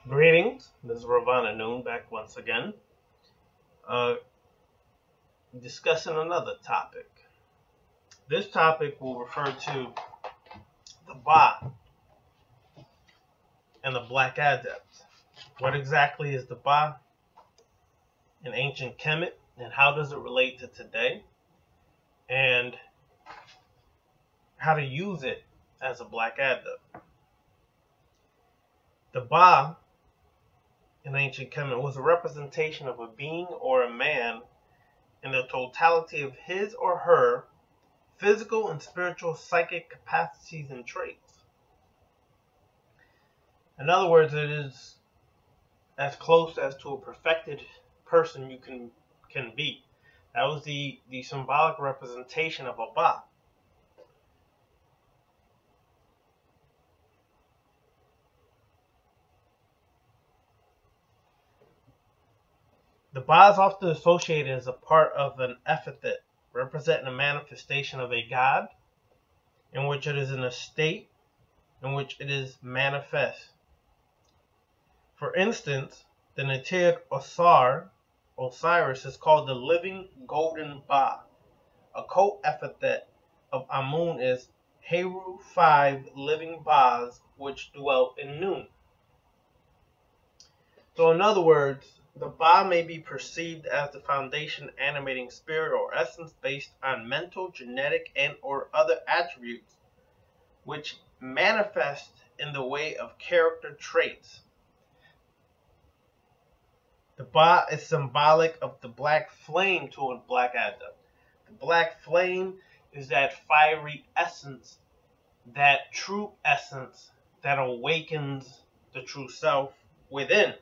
Greetings, this is Ravana Noon back once again, uh, discussing another topic. This topic will refer to the Ba and the Black Adept. What exactly is the Ba in ancient Kemet, and how does it relate to today, and how to use it as a Black Adept? The Ba in ancient Kemet was a representation of a being or a man in the totality of his or her physical and spiritual psychic capacities and traits. In other words, it is as close as to a perfected person you can be. That was the symbolic representation of a Ba. The Ba is often associated as a part of an epithet representing a manifestation of a god, in which it is in a state in which it is manifest. For instance, the Neter Osiris is called the living golden Ba. A co-epithet of Amun is Heru, 5 living Bas which dwell in Nun. So in other words, the Ba may be perceived as the foundation animating spirit or essence based on mental, genetic, and or other attributes which manifest in the way of character traits. The Ba is symbolic of the black flame to a Black Adept. The black flame is that fiery essence, that true essence that awakens the true self within.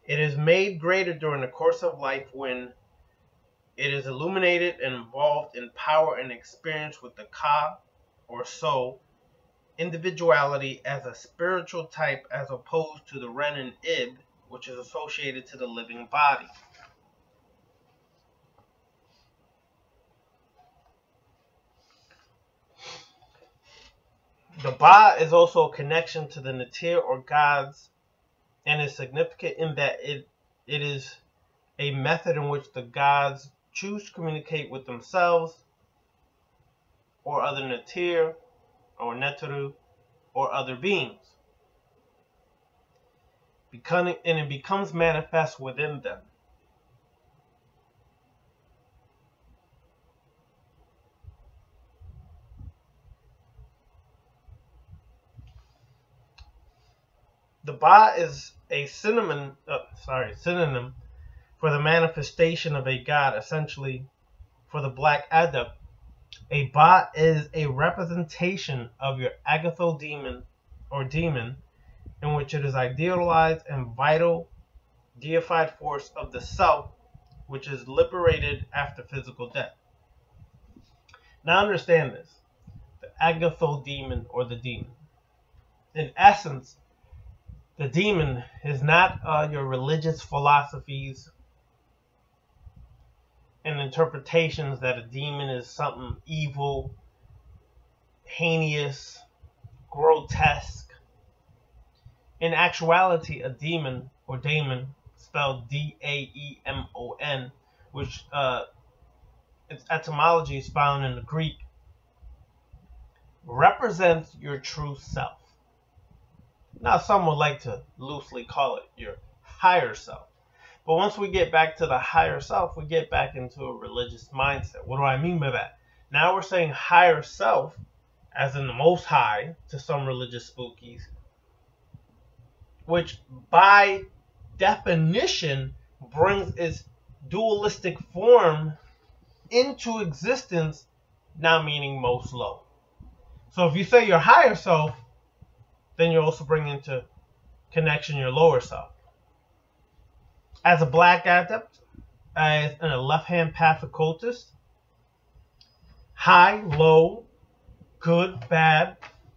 It is made greater during the course of life when it is illuminated and involved in power and experience with the Ka, or soul, individuality as a spiritual type as opposed to the Ren and Ib, which is associated to the living body. The Ba is also a connection to the Neter or gods, and is significant in that it is a method in which the gods choose to communicate with themselves or other Neter or Neteru or other beings. And it becomes manifest within them. The Ba is a synonym for the manifestation of a god. Essentially, for the Black Adept, a Ba is a representation of your agatho demon or demon, in which it is idealized and vital deified force of the self, which is liberated after physical death. Now understand this. The agatho demon or the demon. In essence, the demon is not your religious philosophies and interpretations that a demon is something evil, heinous, grotesque. In actuality, a demon or daemon, spelled D-A-E-M-O-N, which its etymology is found in the Greek, represents your true self. Now, some would like to loosely call it your higher self. But once we get back to the higher self, we get back into a religious mindset. What do I mean by that? Now we're saying higher self, as in the most high, to some religious spookies, which by definition brings its dualistic form into existence, now meaning most low. So if you say your higher self, then you also bring into connection your lower self. As a Black Adept, as in a left-hand path occultist, high, low, good, bad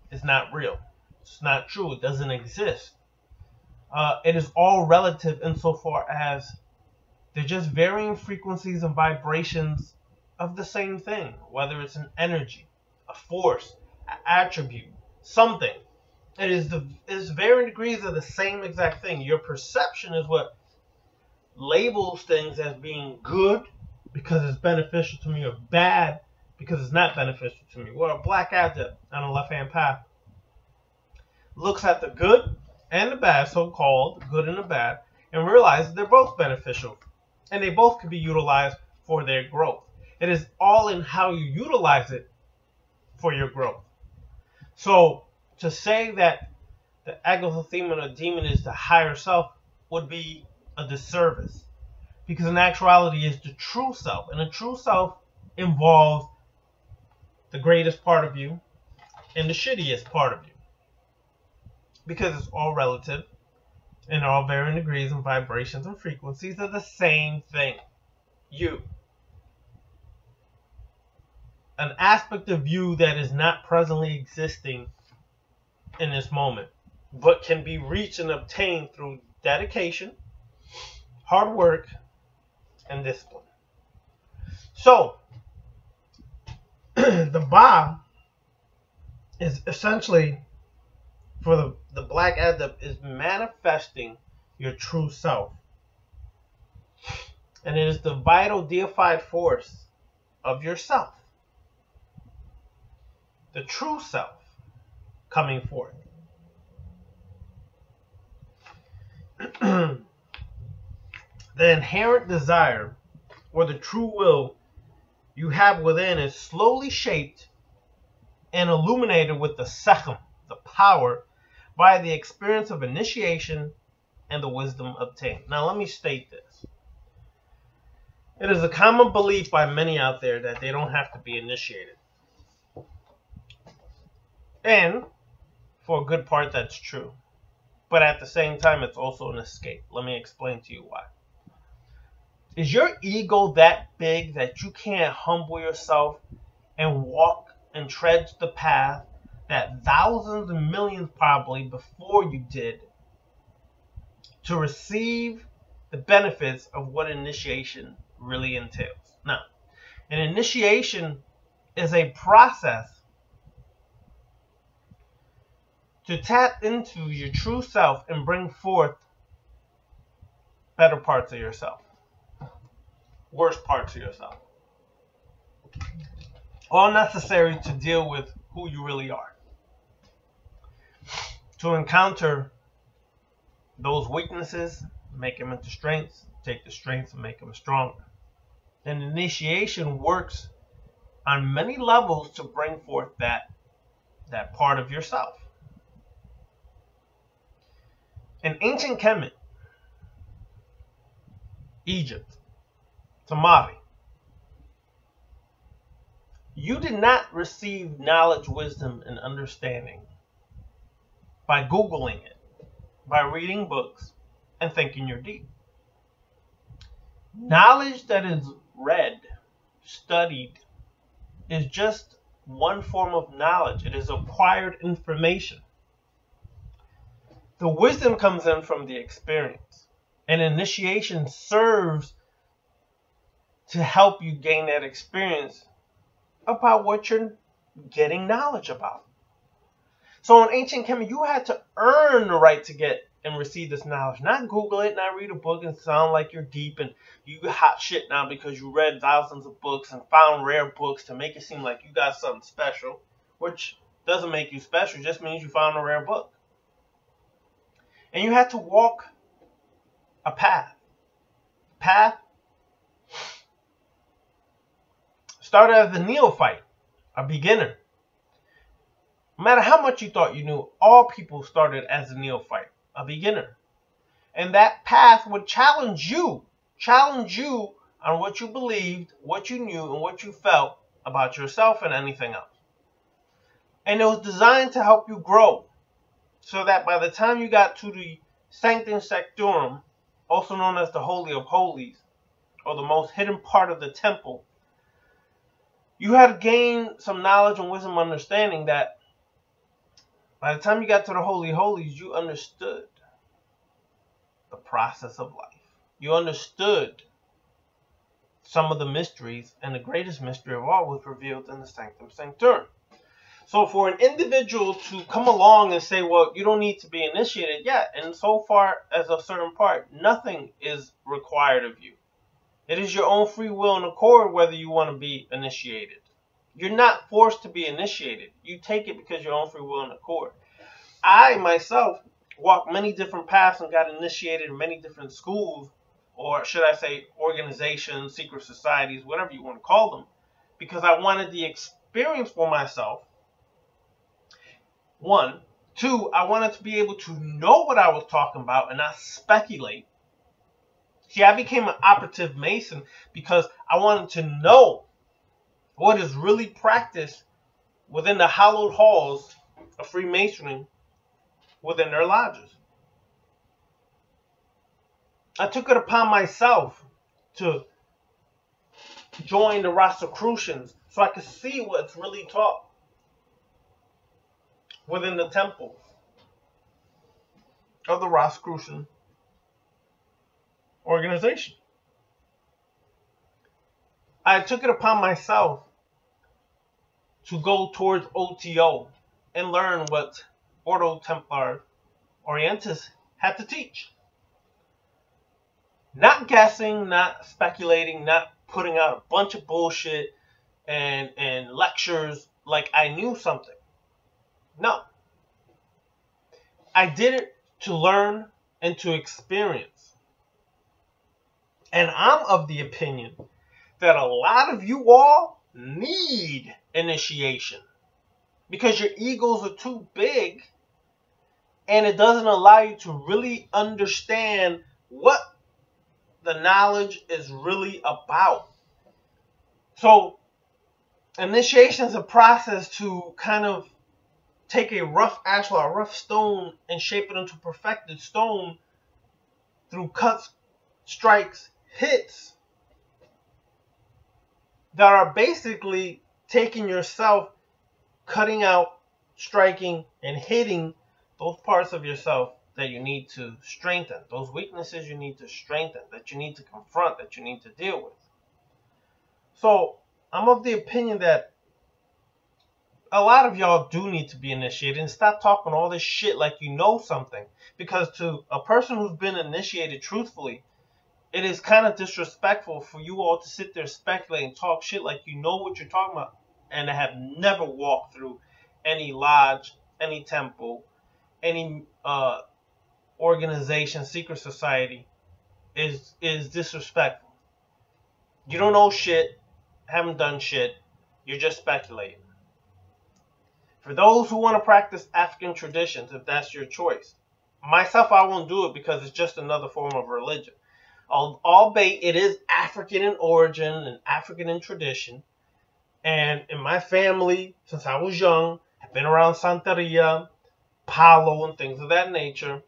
is not real. It's not true. It doesn't exist. It is all relative insofar as they're just varying frequencies and vibrations of the same thing, whether it's an energy, a force, an attribute, something. It is varying degrees of the same exact thing. Your perception is what labels things as being good because it's beneficial to me or bad because it's not beneficial to me. Well, a black adept on a left-hand path looks at the good and the bad, so-called good and the bad, and realizes they're both beneficial and they both can be utilized for their growth. It is all in how you utilize it for your growth. So to say that the agatha demon or demon is the higher self would be a disservice, because in actuality is the true self, and the true self involves the greatest part of you and the shittiest part of you, because it's all relative and all varying degrees and vibrations and frequencies are the same thing. You, an aspect of you that is not presently existing in this moment, but can be reached and obtained through dedication, hard work, and discipline. So, the Ba is essentially, for the Black Adept, is manifesting your true self. And it is the vital deified force of yourself. The true self coming forth. The inherent desire or the true will you have within is slowly shaped and illuminated with the sechem, the power, by the experience of initiation and the wisdom obtained. Now let me state this. It is a common belief by many out there that they don't have to be initiated. And for a good part that's true. But at the same time it's also an escape. Let me explain to you why. Is your ego that big that you can't humble yourself and walk and tread the path that thousands and millions probably before you did to receive the benefits of what initiation really entails? Now, an initiation is a process to tap into your true self and bring forth better parts of yourself. Worst parts of yourself. All necessary to deal with who you really are. To encounter those weaknesses, make them into strengths, take the strengths and make them stronger. And initiation works on many levels to bring forth that part of yourself. In ancient Kemet, Egypt, Tamari, you did not receive knowledge, wisdom, and understanding by Googling it, by reading books, and thinking you're deep. Knowledge that is read, studied, is just one form of knowledge. It is acquired information. The wisdom comes in from the experience. And initiation serves to help you gain that experience about what you're getting knowledge about. So in ancient Kemet, you had to earn the right to get and receive this knowledge. Not Google it, not read a book and sound like you're deep and you hot shit now because you read thousands of books and found rare books to make it seem like you got something special, which doesn't make you special, it just means you found a rare book. And you had to walk a path. Path started as a neophyte, a beginner. No matter how much you thought you knew, all people started as a neophyte, a beginner. And that path would challenge you on what you believed, what you knew, and what you felt about yourself and anything else. And it was designed to help you grow, so that by the time you got to the Sanctum Sanctorum, also known as the Holy of Holies, or the most hidden part of the temple, you had to gain some knowledge and wisdom and understanding that by the time you got to the Holy of Holies, you understood the process of life. You understood some of the mysteries, and the greatest mystery of all was revealed in the Sanctum Sanctorum. So for an individual to come along and say, well, you don't need to be initiated, yeah, and so far as a certain part, nothing is required of you. It is your own free will and accord whether you want to be initiated. You're not forced to be initiated. You take it because your own free will and accord. I myself walked many different paths and got initiated in many different schools, or should I say organizations, secret societies, whatever you want to call them, because I wanted the experience for myself. One. Two, I wanted to be able to know what I was talking about and not speculate. See, I became an operative Mason because I wanted to know what is really practiced within the hallowed halls of Freemasonry within their lodges. I took it upon myself to join the Rosicrucians so I could see what's really taught within the temple of the Rosicrucian organization. I took it upon myself to go towards OTO and learn what Ordo Templar Orientis had to teach. Not guessing, not speculating, not putting out a bunch of bullshit and lectures like I knew something. No. I did it to learn and to experience. And I'm of the opinion that a lot of you all need initiation because your egos are too big and it doesn't allow you to really understand what the knowledge is really about. So initiation is a process to kind of take a rough ashlar, a rough stone, and shape it into perfected stone through cuts, strikes, hits that are basically taking yourself, cutting out, striking, and hitting those parts of yourself that you need to strengthen, those weaknesses you need to strengthen, that you need to confront, that you need to deal with. So I'm of the opinion that a lot of y'all do need to be initiated and stop talking all this shit like you know something. Because to a person who's been initiated truthfully, it is kind of disrespectful for you all to sit there, speculate, and talk shit like you know what you're talking about and have never walked through any lodge, any temple, any organization, secret society is disrespectful. You don't know shit, haven't done shit, you're just speculating. For those who want to practice African traditions, if that's your choice. Myself, I won't do it because it's just another form of religion. Albeit it is African in origin and African in tradition. And in my family, since I was young, I've been around Santeria, Palo, and things of that nature.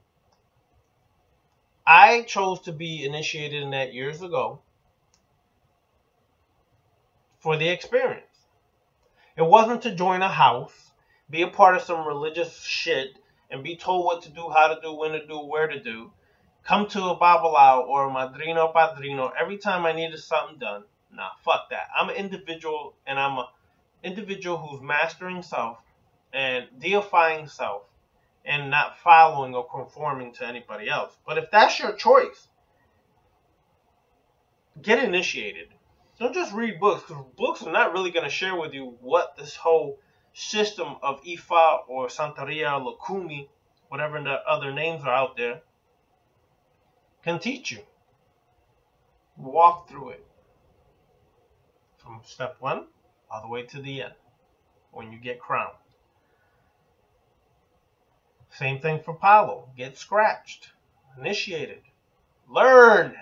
I chose to be initiated in that years ago for the experience. It wasn't to join a house, be a part of some religious shit, and be told what to do, how to do, when to do, where to do. Come to a babalao or a madrino padrino every time I needed something done. Nah, fuck that. I'm an individual, and I'm an individual who's mastering self and deifying self and not following or conforming to anybody else. But if that's your choice, get initiated. Don't just read books, because books are not really going to share with you what this whole system of Ifa or Santeria, Lukumi, whatever the other names are out there, can teach you. Walk through it. From step one all the way to the end, when you get crowned. Same thing for Palo. Get scratched. Initiated. Learn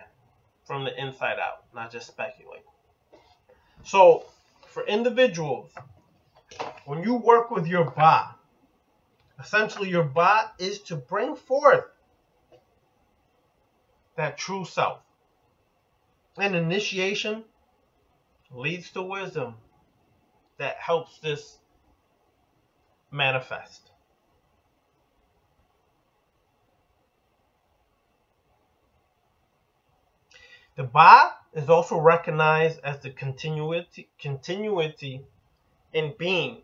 from the inside out, not just speculate. So, for individuals, when you work with your Ba, essentially your Ba is to bring forth that true self. And initiation leads to wisdom that helps this manifest. The Ba is also recognized as the continuity in being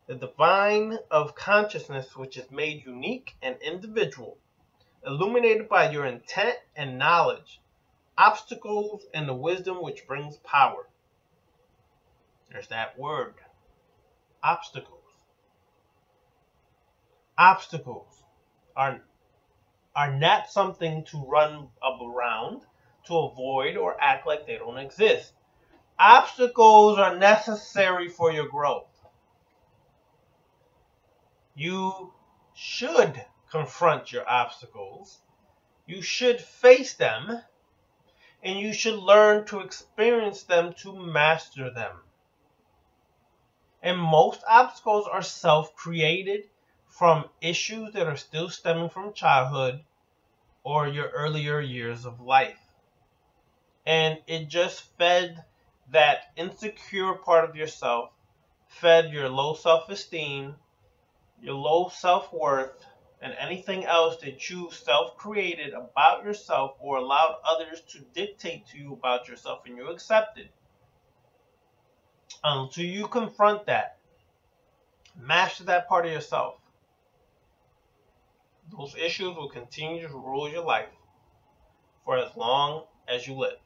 the divine of consciousness which is made unique and individual, illuminated by your intent and knowledge, obstacles, and the wisdom which brings power. There's that word, obstacles. Obstacles are not something to run up around, to avoid, or act like they don't exist. Obstacles are necessary for your growth. You should confront your obstacles. You should face them. And you should learn to experience them to master them. And most obstacles are self-created from issues that are still stemming from childhood or your earlier years of life. And it just fed that insecure part of yourself, fed your low self-esteem, your low self-worth, and anything else that you self-created about yourself or allowed others to dictate to you about yourself, and you accepted. Until you confront that, master that part of yourself, those issues will continue to rule your life for as long as you live.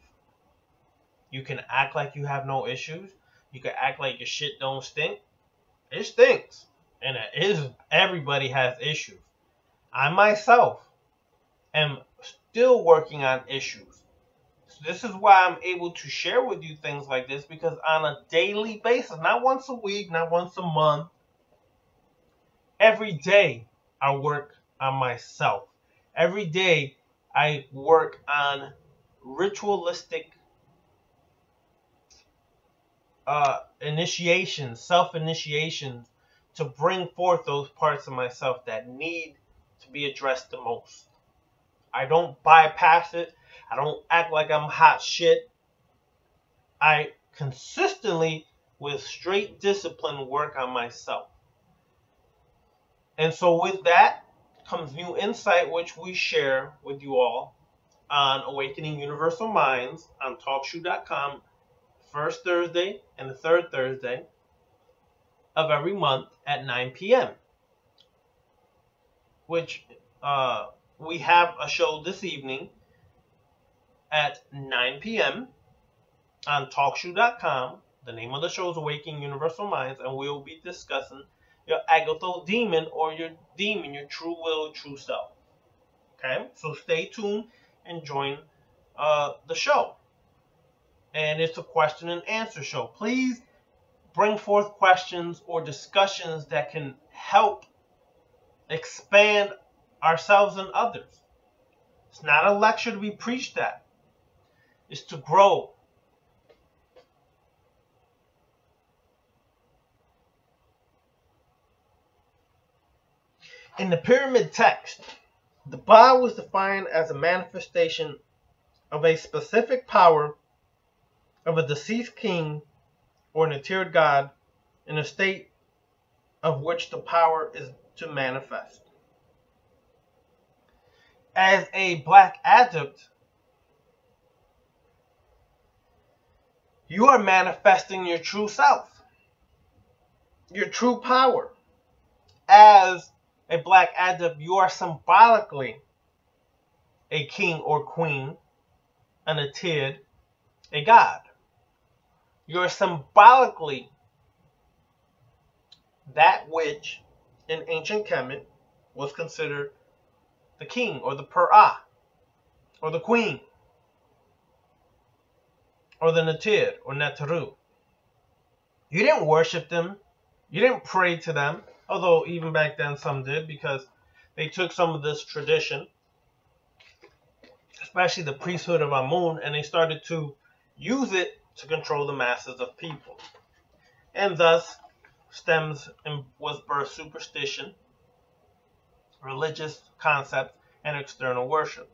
You can act like you have no issues. You can act like your shit don't stink. It stinks. And everybody has issues. I myself am still working on issues. So this is why I'm able to share with you things like this, because on a daily basis, not once a week, not once a month, every day I work on myself. Every day I work on ritualistic initiations, self-initiations, to bring forth those parts of myself that need to be addressed the most. I don't bypass it. I don't act like I'm hot shit. I consistently, with straight discipline, work on myself. And so with that comes new insight, which we share with you all on Awakening Universal Minds on TalkShoe.com, first Thursday and the third Thursday of every month at 9 p.m. Which we have a show this evening at 9 p.m. on TalkShoe.com. The name of the show is Awakening Universal Minds, and we'll be discussing your agatho demon, or your demon, your true will, true self. Okay, so stay tuned and join the show. And it's a question and answer show. Please bring forth questions or discussions that can help expand ourselves and others. It's not a lecture to be preached at. It's to grow. In the pyramid text, the Ba was defined as a manifestation of a specific power of a deceased king or an etheric god in a state of which the power is to manifest. As a Black Adept, you are manifesting your true self, your true power. As a Black Adept, you are symbolically a king or queen, an Atid, a god. You're symbolically that which in ancient Kemet was considered the king or the Per'ah or the queen or the Natid or Netaru. You didn't worship them. You didn't pray to them. Although even back then some did, because they took some of this tradition, especially the priesthood of Amun, and they started to use it to control the masses of people. And thus stems and was birthed superstition, religious concepts, and external worship.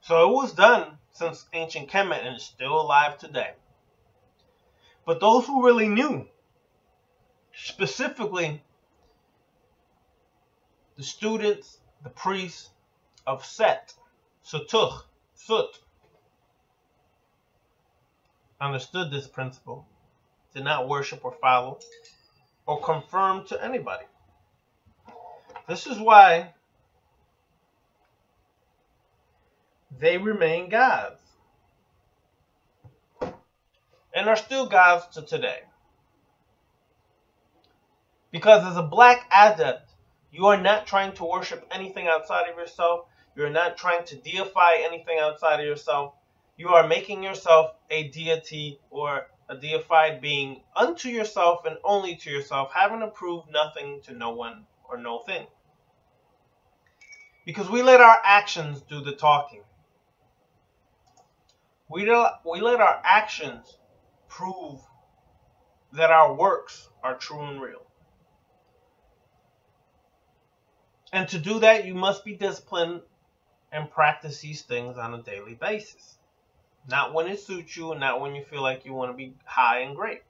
So it was done since ancient Kemet, and it's still alive today. But those who really knew, specifically the students, the priests of Set, Sutuh, Sut, understood this principle, did not worship or follow, or confirm to anybody. This is why they remain gods and are still gods to today. Because as a black adept, you are not trying to worship anything outside of yourself. You are not trying to deify anything outside of yourself. You are making yourself a deity or a deified being unto yourself and only to yourself, having to prove nothing to no one or no thing. Because we let our actions do the talking. We let our actions prove that our works are true and real. And to do that, you must be disciplined and practice these things on a daily basis. Not when it suits you and not when you feel like you want to be high and great.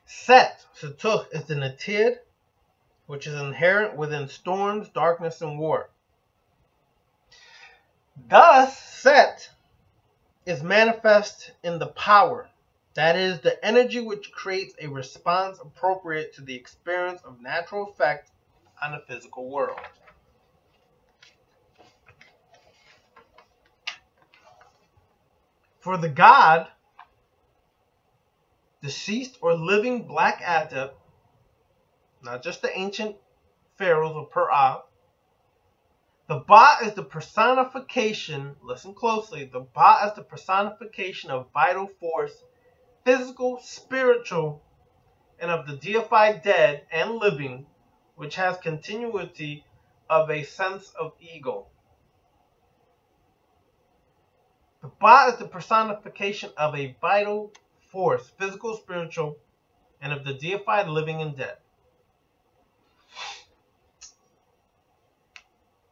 Set, Satuch, is the Natid, which is inherent within storms, darkness, and war. Thus, Set is manifest in the power. That is, the energy which creates a response appropriate to the experience of natural effect on the physical world. For the god, deceased or living black adept, not just the ancient pharaohs or Per'ah, the Ba is the personification, listen closely, the Ba is the personification of vital force, physical, spiritual, and of the deified dead and living, which has continuity of a sense of ego. The Ba is the personification of a vital force, physical, spiritual, and of the deified living and dead.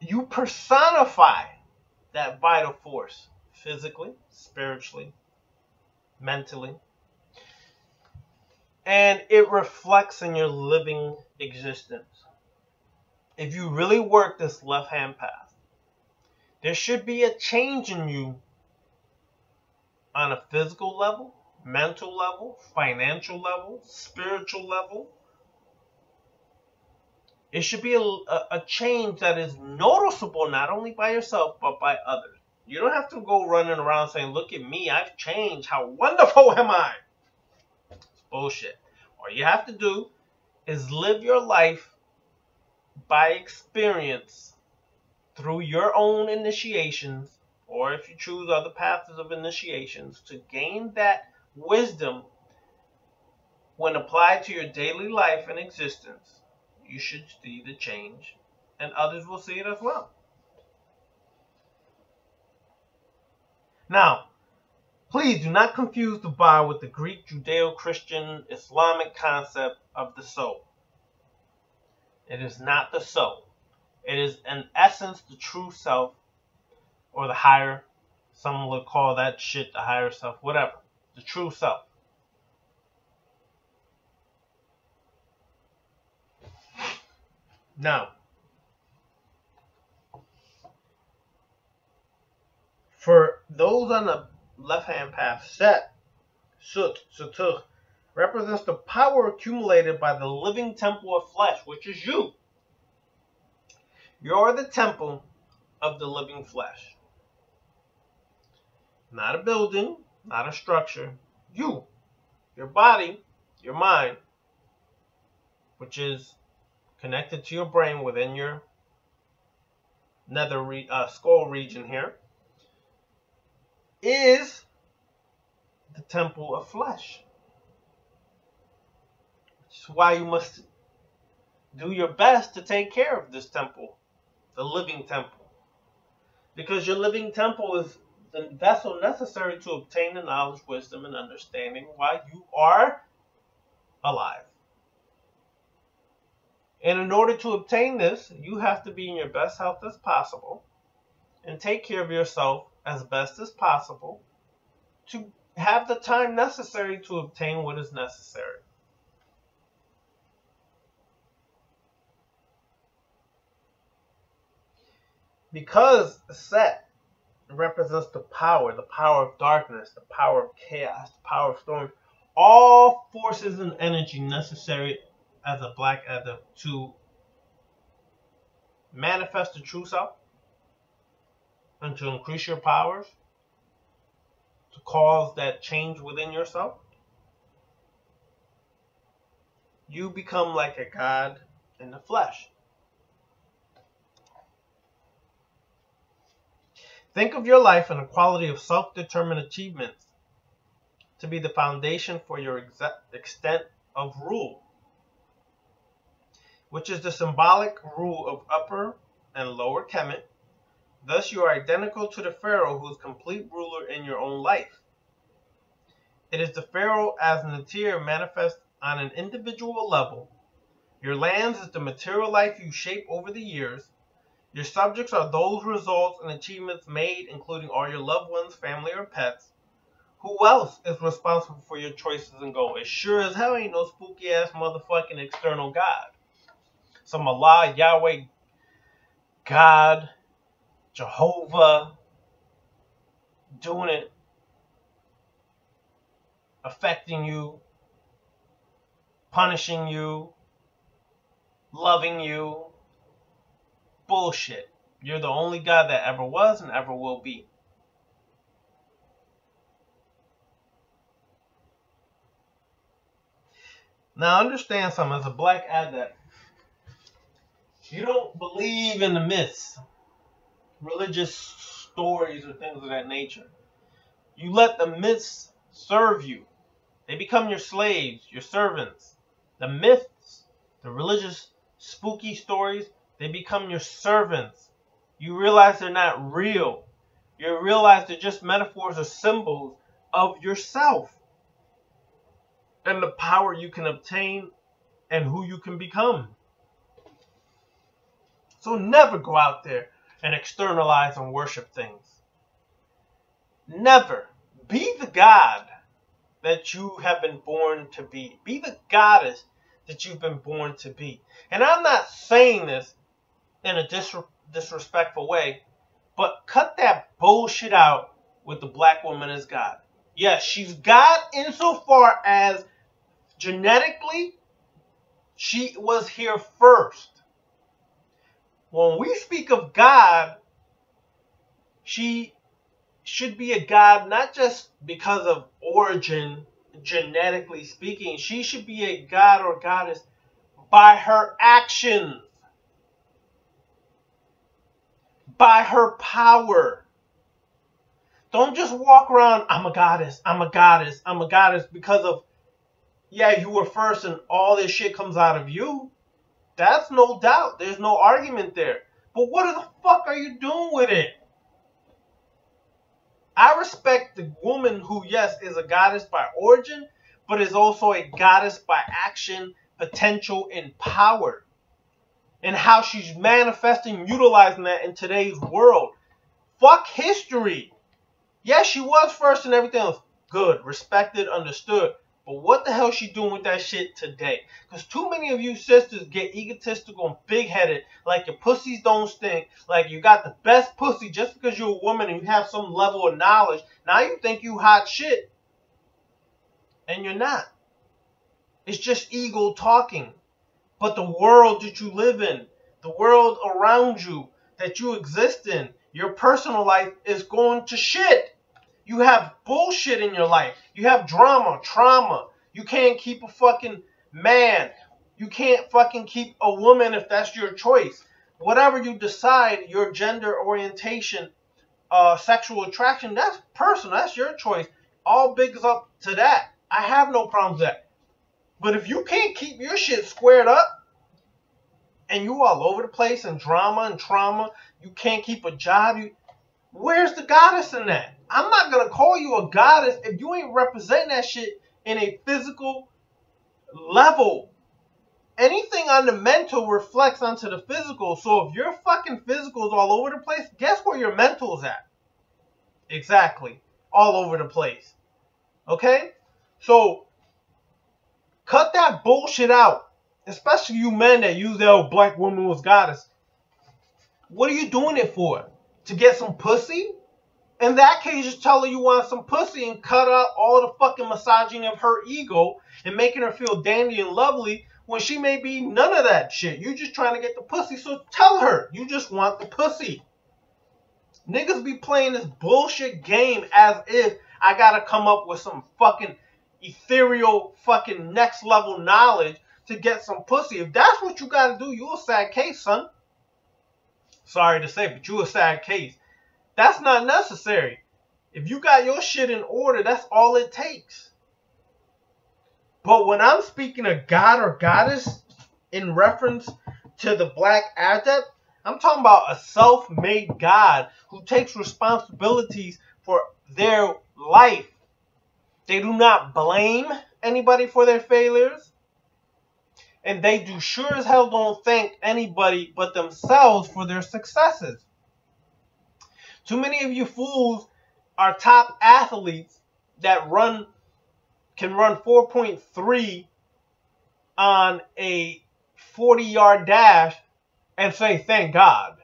You personify that vital force physically, spiritually, mentally, and it reflects in your living existence. If you really work this left-hand path, there should be a change in you on a physical level, mental level, financial level, spiritual level. It should be a change that is noticeable not only by yourself, but by others. You don't have to go running around saying, look at me, I've changed, how wonderful am I? It's bullshit. All you have to do is live your life by experience through your own initiations, or if you choose other paths of initiations, to gain that wisdom when applied to your daily life and existence. You should see the change, and others will see it as well. Now, please do not confuse the Ba with the Greek, Judeo-Christian, Islamic concept of the soul. It is not the soul. It is, in essence, the true self, or the higher, some would call that shit the higher self, whatever. The true self. Now, for those on the left-hand path, Set, Satuch, represents the power accumulated by the living temple of flesh, which is you. You're the temple of the living flesh. Not a building, not a structure. You, your body, your mind, which is connected to your brain within your skull region here, is the temple of flesh. Which is why you must do your best to take care of this temple, the living temple. Because your living temple is the vessel necessary to obtain the knowledge, wisdom, and understanding while you are alive. And in order to obtain this, you have to be in your best health as possible and take care of yourself as best as possible to have the time necessary to obtain what is necessary. Because Set represents the power of darkness, the power of chaos, the power of storm. All forces and energy necessary as a Black Adept to manifest the true self and to increase your powers, to cause that change within yourself. You become like a god in the flesh. Think of your life and the quality of self-determined achievements to be the foundation for your extent of rule, which is the symbolic rule of upper and lower Kemet. Thus, you are identical to the Pharaoh who is complete ruler in your own life. It is the Pharaoh as an interior manifest on an individual level. Your lands is the material life you shape over the years. Your subjects are those results and achievements made, including all your loved ones, family, or pets. Who else is responsible for your choices and goals? It sure as hell ain't no spooky ass motherfucking external God. Some Allah, Yahweh, God, Jehovah, doing it, affecting you, punishing you, loving you. Bullshit. You're the only God that ever was and ever will be. Now understand something. As a Black Adept, you don't believe in the myths, religious stories, or things of that nature. You let the myths serve you. They become your slaves, your servants. The myths, the religious spooky stories, they become your servants. You realize they're not real. You realize they're just metaphors or symbols of yourself and the power you can obtain and who you can become. So never go out there and externalize and worship things. Never. Be the God that you have been born to be. Be the goddess that you've been born to be. And I'm not saying this in a disrespectful way, but cut that bullshit out with the black woman as God. Yes, she's God insofar as genetically she was here first. When we speak of God, she should be a God not just because of origin, genetically speaking. She should be a God or goddess by her actions, by her power. Don't just walk around, I'm a goddess, I'm a goddess, I'm a goddess, because of, yeah, you were first and all this shit comes out of you. That's no doubt. There's no argument there. But what the fuck are you doing with it? I respect the woman who, yes, is a goddess by origin, but is also a goddess by action, potential, and power. And how she's manifesting, utilizing that in today's world. Fuck history. Yes, she was first and everything else. Good, respected, understood. But what the hell is she doing with that shit today? Because too many of you sisters get egotistical and big-headed, like your pussies don't stink, like you got the best pussy just because you're a woman and you have some level of knowledge. Now you think you hot shit. And you're not. It's just ego talking. But the world that you live in, the world around you that you exist in, your personal life is going to shit. You have bullshit in your life. You have drama, trauma. You can't keep a fucking man. You can't fucking keep a woman if that's your choice. Whatever you decide, your gender orientation, sexual attraction, that's personal. That's your choice. All bigs up to that. I have no problems with that. But if you can't keep your shit squared up, and you all over the place in drama and trauma, you can't keep a job, where's the goddess in that? I'm not going to call you a goddess if you ain't representing that shit in a physical level. Anything on the mental reflects onto the physical. So if your fucking physical is all over the place, guess where your mental's at? Exactly. All over the place. Okay? So, cut that bullshit out. Especially you men that use that old black woman was goddess. What are you doing it for? To get some pussy? In that case, just tell her you want some pussy and cut out all the fucking massaging of her ego and making her feel dandy and lovely when she may be none of that shit. You just trying to get the pussy, so tell her you just want the pussy. Niggas be playing this bullshit game as if I gotta come up with some fucking ethereal fucking next level knowledge to get some pussy. If that's what you gotta do, you a sad case, son. Sorry to say, but you a sad case. That's not necessary. If you got your shit in order, that's all it takes. But when I'm speaking of God or goddess in reference to the Black Adept, I'm talking about a self-made God who takes responsibilities for their life. They do not blame anybody for their failures. And they do sure as hell don't thank anybody but themselves for their successes. Too many of you fools are top athletes that can run 4.3 on a 40-yard dash and say, thank God.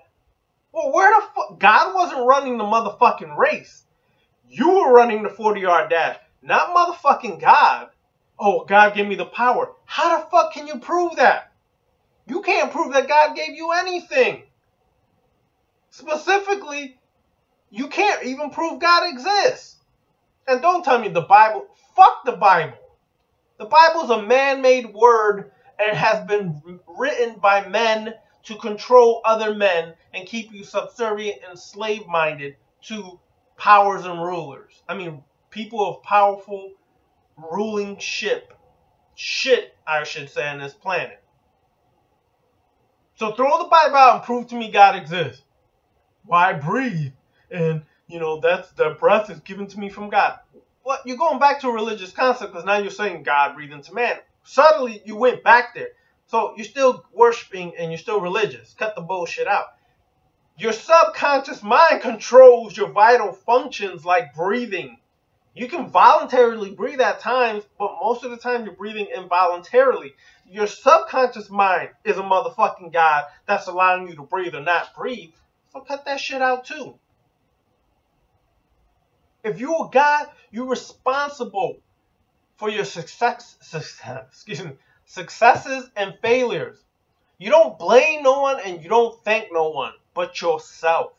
Well, where the fuck? God wasn't running the motherfucking race. You were running the 40-yard dash, not motherfucking God. Oh, God gave me the power. How the fuck can you prove that? You can't prove that God gave you anything. Specifically, you can't even prove God exists. And don't tell me the Bible. Fuck the Bible. The Bible's a man-made word and has been written by men to control other men and keep you subservient and slave-minded to powers and rulers. I mean, people of powerful ruling shit, I should say, on this planet. So throw the Bible out and prove to me God exists. Why breathe? And, you know, the breath is given to me from God. Well, you're going back to a religious concept because now you're saying God breathed into man. Suddenly, you went back there. So you're still worshiping and you're still religious. Cut the bullshit out. Your subconscious mind controls your vital functions like breathing. You can voluntarily breathe at times, but most of the time you're breathing involuntarily. Your subconscious mind is a motherfucking God that's allowing you to breathe or not breathe. So cut that shit out too. If you're a God, you're responsible for your successes and failures. You don't blame no one and you don't thank no one but yourself.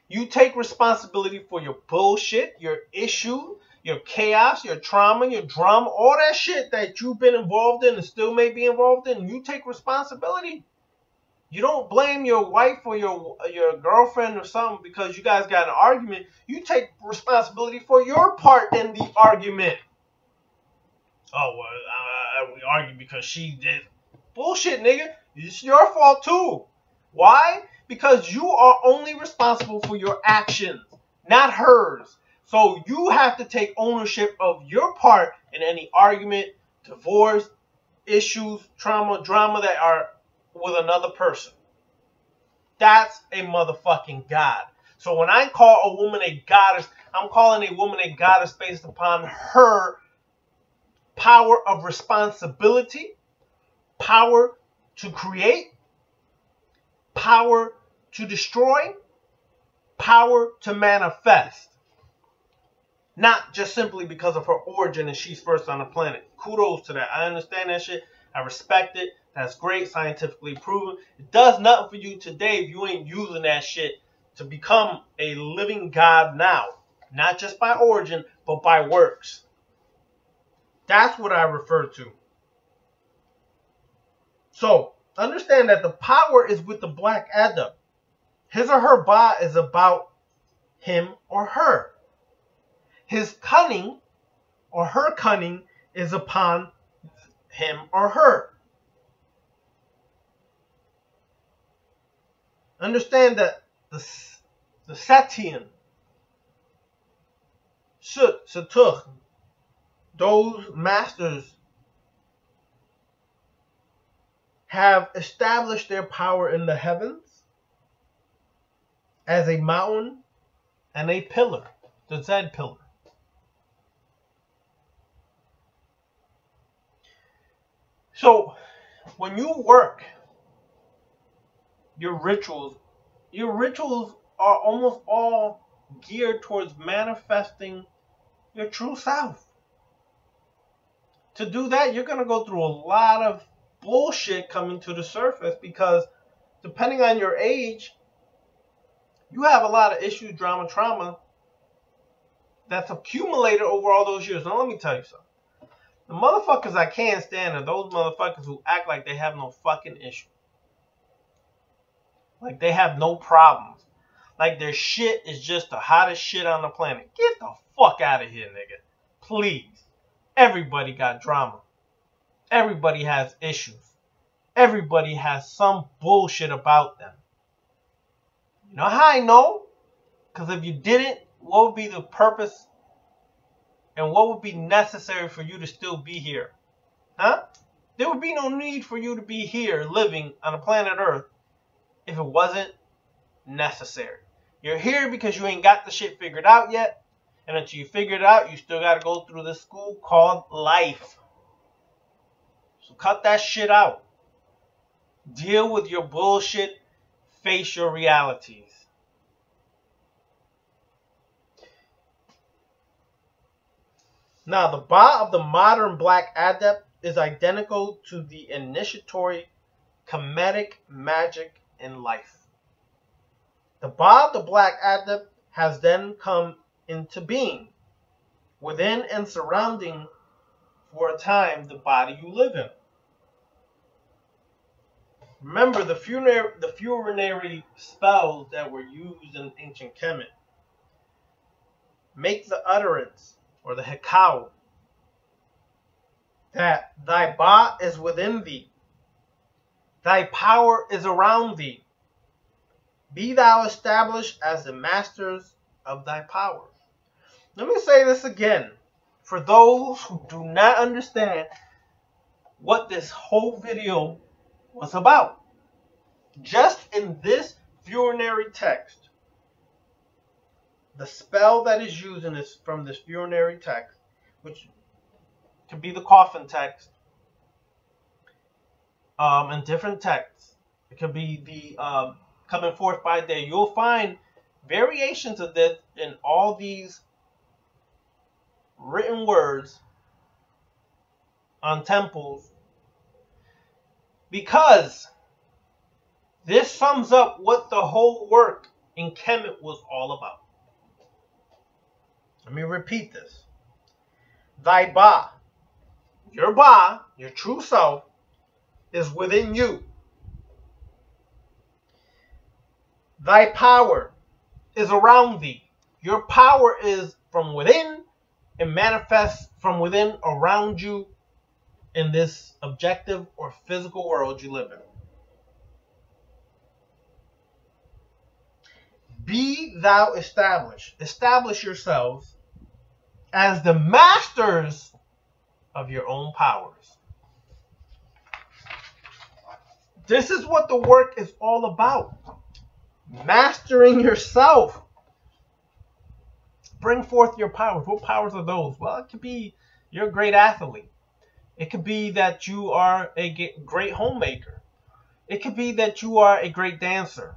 You take responsibility for your bullshit, your issue, your chaos, your trauma, your drama, all that shit that you've been involved in and still may be involved in. You take responsibility. You don't blame your wife or your girlfriend or something because you guys got an argument. You take responsibility for your part in the argument. Oh, well, we argue because she did. Bullshit, nigga. It's your fault too. Why? Because you are only responsible for your actions, not hers. So you have to take ownership of your part in any argument, divorce, issues, trauma, drama that are with another person. That's a motherfucking God. So when I call a woman a goddess, I'm calling a woman a goddess based upon her power of responsibility, power to create, power to destroy, power to manifest. Not just simply because of her origin and she's first on the planet. Kudos to that. I understand that shit. I respect it. That's great. Scientifically proven. It does nothing for you today if you ain't using that shit to become a living God now. Not just by origin, but by works. That's what I refer to. So, understand that the power is with the Black Adept. His or her ba is about him or her. His cunning or her cunning is upon him or her. Understand that the Setian, Sut, Satuch, those masters have established their power in the heavens as a mountain and a pillar, the Zed pillar. So, when you work, your rituals are almost all geared towards manifesting your true self. To do that, you're going to go through a lot of bullshit coming to the surface because depending on your age, you have a lot of issues, drama, trauma that's accumulated over all those years. Now, let me tell you something. The motherfuckers I can't stand are those motherfuckers who act like they have no fucking issue. Like they have no problems. Like their shit is just the hottest shit on the planet. Get the fuck out of here, nigga. Please. Everybody got drama. Everybody has issues. Everybody has some bullshit about them. You know how I know? Because if you didn't, what would be the purpose and what would be necessary for you to still be here? Huh? There would be no need for you to be here living on the planet Earth if it wasn't necessary. You're here because you ain't got the shit figured out yet. And until you figure it out, you still got to go through this school called life. So cut that shit out. Deal with your bullshit. Face your realities. Now, the Ba of the modern Black Adept is identical to the initiatory Kemetic magic in life. The Ba of the Black Adept has then come into being, within and surrounding for a time the body you live in. Remember the funerary spells that were used in ancient Kemet. Make the utterance, or the hekau, that thy Ba is within thee, thy power is around thee. Be thou established as the masters of thy power. Let me say this again, for those who do not understand what this whole video was about. Just in this funerary text, the spell that is used in this from this funerary text, which could be the coffin text, and different texts. It could be the coming forth by day. You'll find variations of this in all these written words on temples, because this sums up what the whole work in Kemet was all about. Let me repeat this. Thy Ba, your true self, is within you. Thy power is around thee. Your power is from within and manifests from within around you in this objective or physical world you live in. Be thou established. Establish yourselves as the masters of your own powers. This is what the work is all about. Mastering yourself. Bring forth your powers. What powers are those? Well, it could be you're a great athlete. It could be that you are a great homemaker. It could be that you are a great dancer.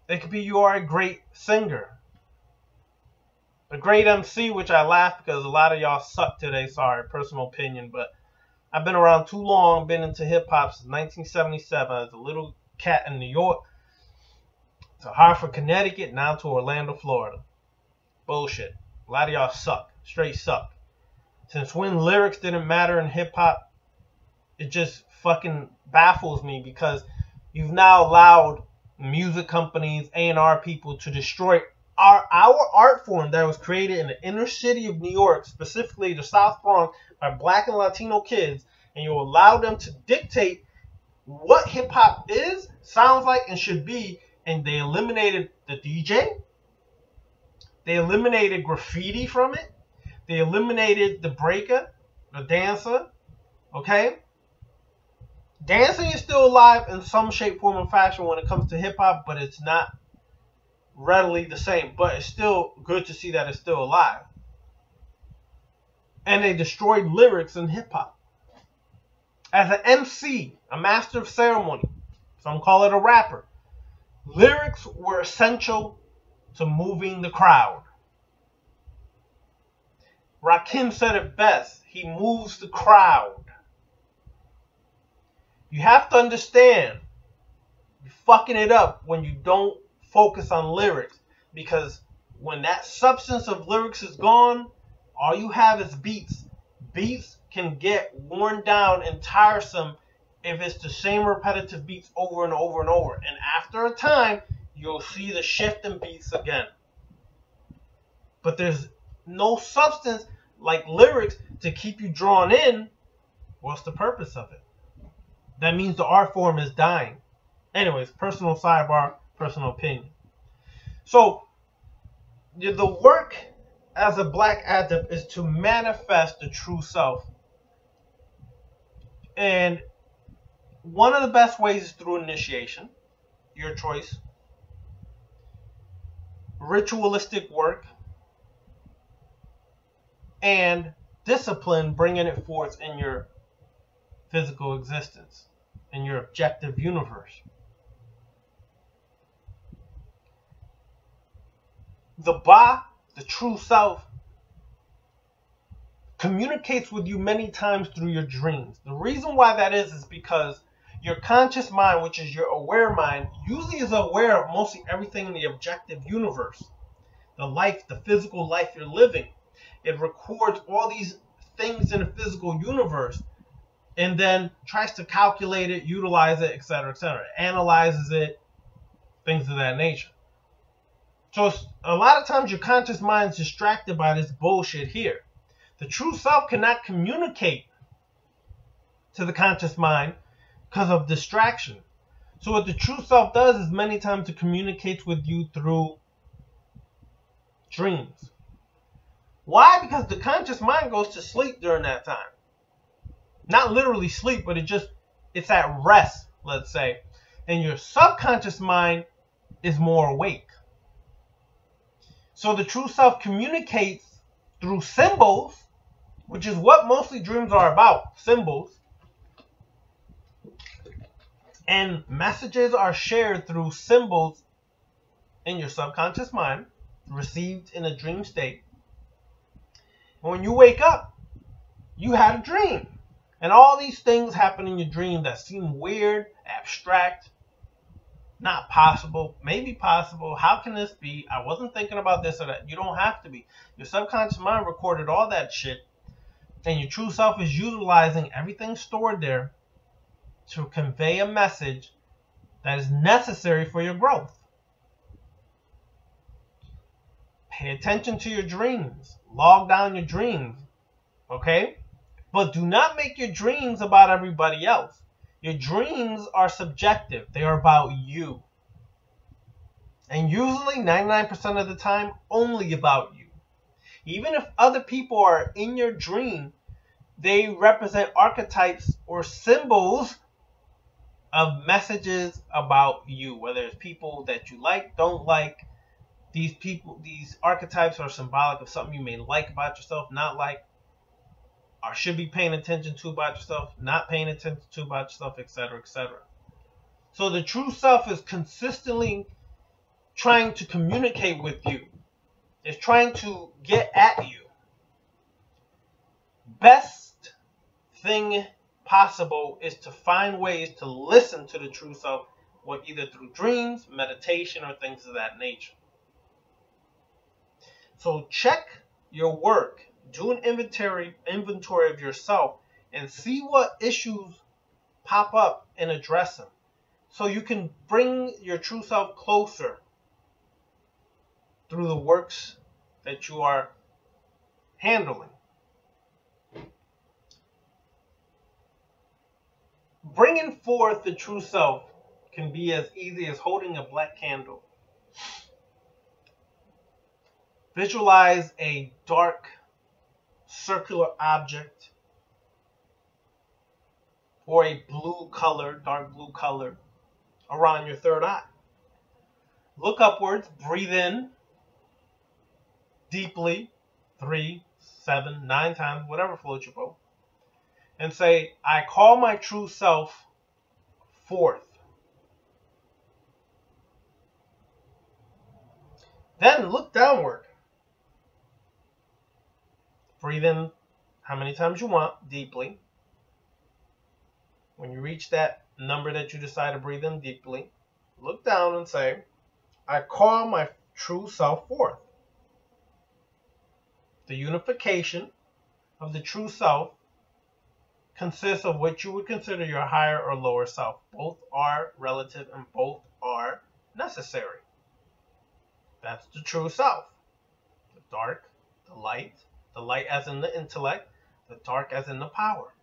It could be you are a great singer. A great MC, which I laugh because a lot of y'all suck today. Sorry, personal opinion. But I've been around too long. Been into hip-hop since 1977 as a little cat in New York to Hartford, Connecticut, now to Orlando, Florida. Bullshit. A lot of y'all suck. Straight suck. Since when lyrics didn't matter in hip-hop, it just fucking baffles me because you've now allowed music companies, A&R people to destroy our art form that was created in the inner city of New York, specifically the South Bronx, by Black and Latino kids, and you allow them to dictate what hip-hop is, sounds like, and should be, and they eliminated the DJ. They eliminated graffiti from it. They eliminated the breaker, the dancer, okay? Dancing is still alive in some shape, form, or fashion when it comes to hip-hop, but it's not readily the same. But it's still good to see that it's still alive. And they destroyed lyrics in hip-hop. As an MC, a master of ceremony, some call it a rapper, lyrics were essential to moving the crowd. Rakim said it best. He moves the crowd. You have to understand, you're fucking it up when you don't focus on lyrics. Because when that substance of lyrics is gone, all you have is beats. Beats can get worn down and tiresome if it's the same repetitive beats over and over and over. And after a time, you'll see the shift in beats again. But there's no substance like lyrics to keep you drawn in. What's the purpose of it? That means the art form is dying. Anyways, personal sidebar, personal opinion. So, the work as a black adept is to manifest the true self. And one of the best ways is through initiation, your choice. Ritualistic work. And discipline, bringing it forth in your physical existence, in your objective universe. The Ba, the true self, communicates with you many times through your dreams. The reason why that is because your conscious mind, which is your aware mind, usually is aware of mostly everything in the objective universe. The life, the physical life you're living. It records all these things in the physical universe and then tries to calculate it, utilize it, etc., etc. Analyzes it, things of that nature. So a lot of times your conscious mind is distracted by this bullshit here. The true self cannot communicate to the conscious mind because of distraction. So what the true self does is many times it communicates with you through dreams. Why? Because the conscious mind goes to sleep during that time. Not literally sleep, but it's at rest, let's say. And your subconscious mind is more awake. So the true self communicates through symbols, which is what mostly dreams are about, symbols. And messages are shared through symbols in your subconscious mind, received in a dream state. And when you wake up, you had a dream. And all these things happen in your dream that seem weird, abstract, not possible, maybe possible. How can this be? I wasn't thinking about this or that. You don't have to be. Your subconscious mind recorded all that shit. And your true self is utilizing everything stored there to convey a message that is necessary for your growth. Pay attention to your dreams. Log down your dreams. Okay? But do not make your dreams about everybody else. Your dreams are subjective. They are about you. And usually, 99% of the time, only about you. Even if other people are in your dream, they represent archetypes or symbols of messages about you. Whether it's people that you like, don't like. These archetypes are symbolic of something you may like about yourself, not like, or should be paying attention to about yourself, not paying attention to about yourself, etc., etc. So the true self is consistently trying to communicate with you. It's trying to get at you. Best thing possible is to find ways to listen to the true self, either through dreams, meditation, or things of that nature. So check your work. Do an inventory of yourself and see what issues pop up and address them. So you can bring your true self closer through the works that you are handling. Bringing forth the true self can be as easy as holding a black candle. Visualize a dark circular object or a dark blue color around your third eye. Look upwards, breathe in deeply, 3, 7, 9 times, whatever floats your boat, and say, I call my true self forth. Then look downward. Breathe in how many times you want, deeply. When you reach that number that you decide to breathe in deeply, look down and say, I call my true self forth. The unification of the true self consists of what you would consider your higher or lower self. Both are relative and both are necessary. That's the true self. The dark, the light as in the intellect, the dark as in the power.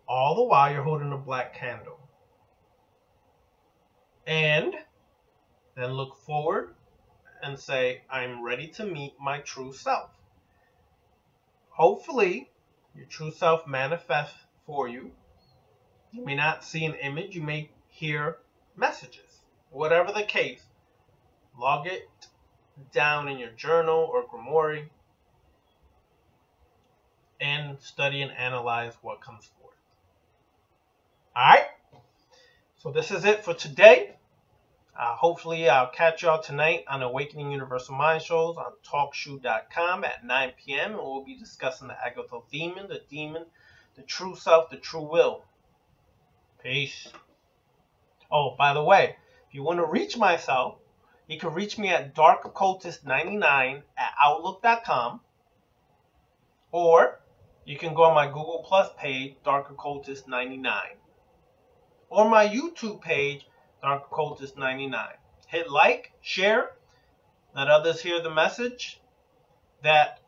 All the while you're holding a black candle. And then look forward and say, I'm ready to meet my true self. Hopefully, your true self manifests for you. You may not see an image, you may hear messages. Whatever the case, log it down in your journal or grimoire and study and analyze what comes forth. Alright? So this is it for today. Hopefully I'll catch y'all tonight on Awakening Universal Mind shows on talkshoe.com at 9 p.m. and we'll be discussing the Agatha demon, the true self, the true will. Peace. Oh, by the way, if you want to reach myself, you can reach me at darkoccultist99 at outlook.com, or you can go on my Google Plus page, darkoccultist99, or my YouTube page, Dark Occultist 99. Hit like, share, let others hear the message that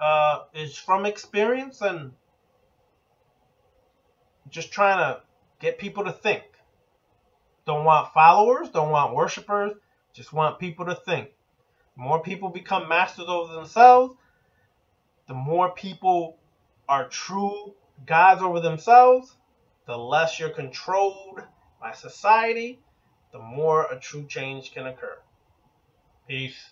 is from experience and just trying to get people to think. Don't want followers, don't want worshipers, just want people to think. The more people become masters over themselves, the more people are true gods over themselves, the less you're controlled by society, the more a true change can occur. Peace.